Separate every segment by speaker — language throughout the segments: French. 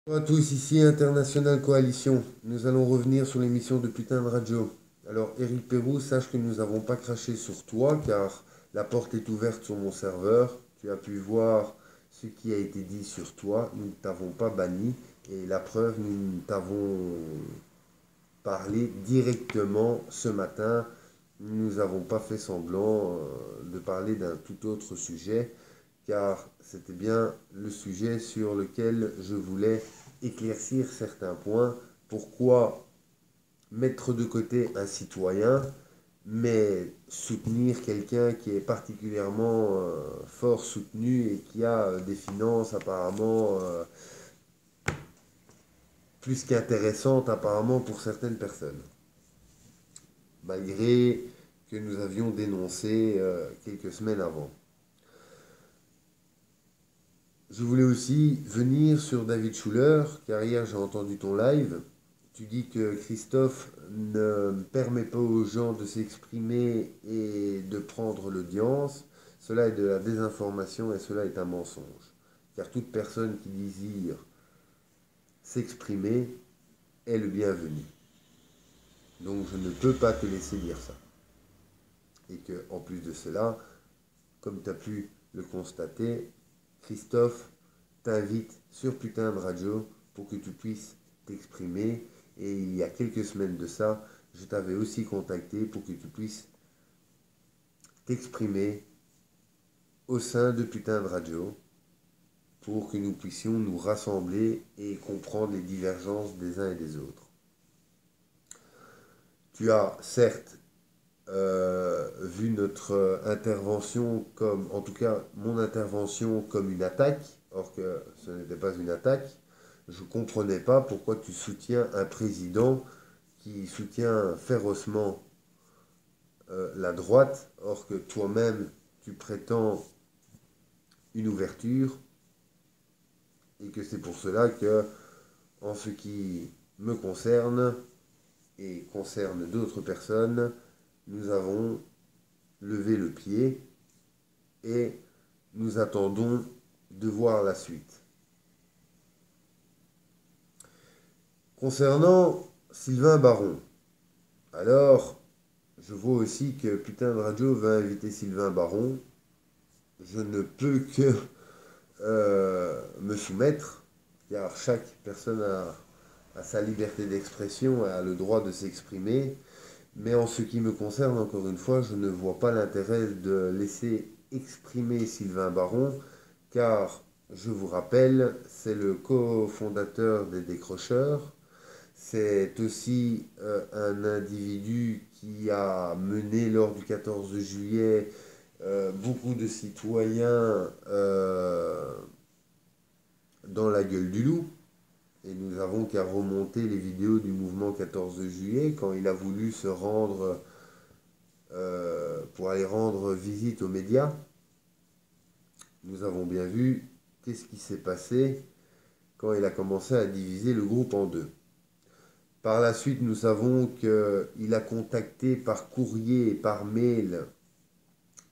Speaker 1: Bonjour à tous, ici International Coalition. Nous allons revenir sur l'émission de Putain de Radio. Alors, Eric Perrou, sache que nous n'avons pas craché sur toi car la porte est ouverte sur mon serveur. Tu as pu voir ce qui a été dit sur toi. Nous ne t'avons pas banni et la preuve, nous t'avons parlé directement ce matin. Nous n'avons pas fait semblant de parler d'un tout autre sujet car c'était bien le sujet sur lequel je voulais éclaircir certains points. Pourquoi mettre de côté un citoyen, mais soutenir quelqu'un qui est particulièrement fort soutenu et qui a des finances apparemment plus qu'intéressantes apparemment pour certaines personnes, malgré que nous avions dénoncé quelques semaines avant. Je voulais aussi venir sur David Schuller, car hier j'ai entendu ton live. Tu dis que Christophe ne permet pas aux gens de s'exprimer et de prendre l'audience. Cela est de la désinformation et cela est un mensonge. Car toute personne qui désire s'exprimer est le bienvenu. Donc je ne peux pas te laisser dire ça. Et que, en plus de cela, comme tu as pu le constater, Christophe t'invite sur Putain de Radio pour que tu puisses t'exprimer. Et il y a quelques semaines de ça, je t'avais aussi contacté pour que tu puisses t'exprimer au sein de Putain de Radio pour que nous puissions nous rassembler et comprendre les divergences des uns et des autres. Tu as certes vu notre intervention comme, en tout cas mon intervention comme une attaque, or que ce n'était pas une attaque. Je ne comprenais pas pourquoi tu soutiens un président qui soutient férocement la droite, or que toi-même tu prétends une ouverture, et que c'est pour cela que, en ce qui me concerne et concerne d'autres personnes, nous avons levé le pied et nous attendons de voir la suite. Concernant Sylvain Baron, alors je vois aussi que Putain de Radio va inviter Sylvain Baron. Je ne peux que me soumettre, car chaque personne a sa liberté d'expression et a le droit de s'exprimer. Mais en ce qui me concerne, encore une fois, je ne vois pas l'intérêt de laisser exprimer Sylvain Baron, car, je vous rappelle, c'est le cofondateur des Décrocheurs. C'est aussi un individu qui a mené lors du 14 juillet beaucoup de citoyens dans la gueule du loup. Et nous avons qu'à remonter les vidéos du mouvement 14 juillet quand il a voulu se rendre pour aller rendre visite aux médias. Nous avons bien vu qu'est-ce qui s'est passé quand il a commencé à diviser le groupe en deux. Par la suite, nous savons qu'il a contacté par courrier et par mail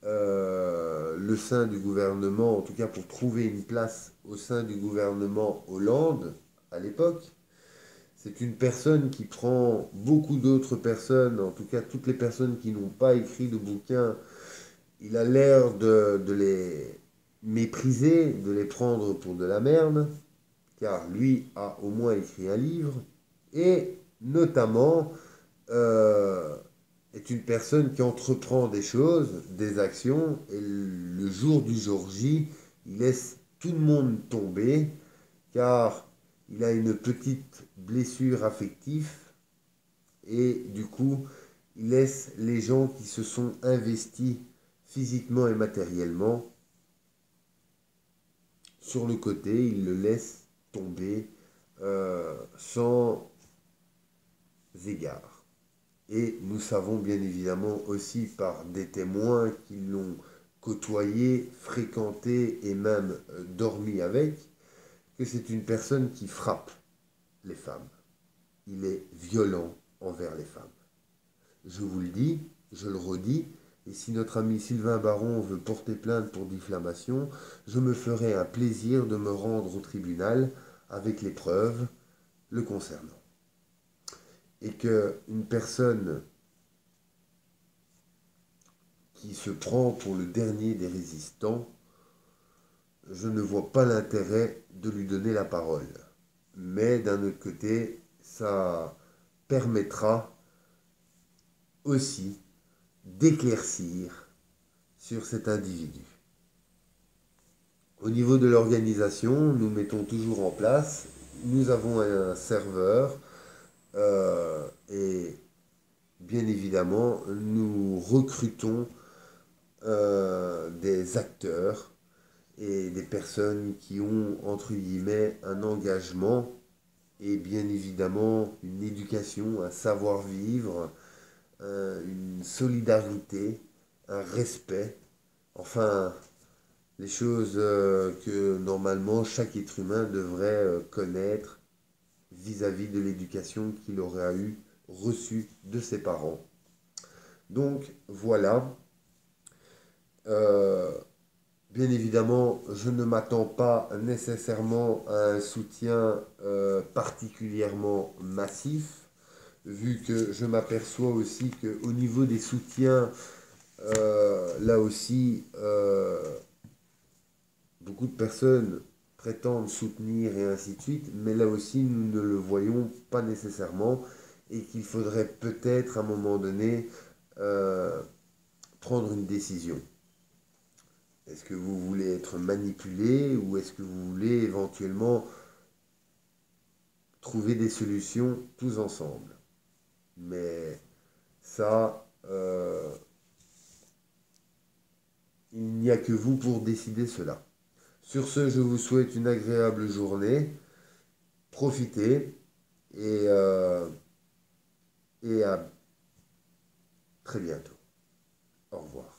Speaker 1: le sein du gouvernement, en tout cas pour trouver une place au sein du gouvernement Hollande à l'époque. C'est une personne qui prend beaucoup d'autres personnes, en tout cas toutes les personnes qui n'ont pas écrit de bouquin, il a l'air de les mépriser, de les prendre pour de la merde, car lui a au moins écrit un livre, et notamment est une personne qui entreprend des choses, des actions, et le jour du jour J, il laisse tout le monde tomber, car il a une petite blessure affective, et du coup, il laisse les gens qui se sont investis physiquement et matériellement sur le côté, il le laisse tomber sans égard. Et nous savons bien évidemment aussi par des témoins qui l'ont côtoyé, fréquenté et même dormi avec, que c'est une personne qui frappe les femmes. Il est violent envers les femmes. Je vous le dis, je le redis, et si notre ami Sylvain Baron veut porter plainte pour diffamation, je me ferai un plaisir de me rendre au tribunal avec les preuves le concernant. Et qu'une personne qui se prend pour le dernier des résistants, je ne vois pas l'intérêt de lui donner la parole. Mais d'un autre côté, ça permettra aussi d'éclaircir sur cet individu. Au niveau de l'organisation, nous mettons toujours en place, nous avons un serveur et bien évidemment, nous recrutons des acteurs et des personnes qui ont, entre guillemets, un engagement et bien évidemment une éducation, un savoir-vivre, une solidarité, un respect, enfin les choses que normalement chaque être humain devrait connaître vis-à-vis de l'éducation qu'il aura reçue de ses parents. Donc voilà. Euh, Bien évidemment, je ne m'attends pas nécessairement à un soutien particulièrement massif, vu que je m'aperçois aussi qu'au niveau des soutiens, là aussi, beaucoup de personnes prétendent soutenir et ainsi de suite, mais là aussi, nous ne le voyons pas nécessairement et qu'il faudrait peut-être à un moment donné prendre une décision. Est-ce que vous voulez être manipulé ou est-ce que vous voulez éventuellement trouver des solutions tous ensemble? Mais ça, il n'y a que vous pour décider cela. Sur ce, je vous souhaite une agréable journée. Profitez et à très bientôt. Au revoir.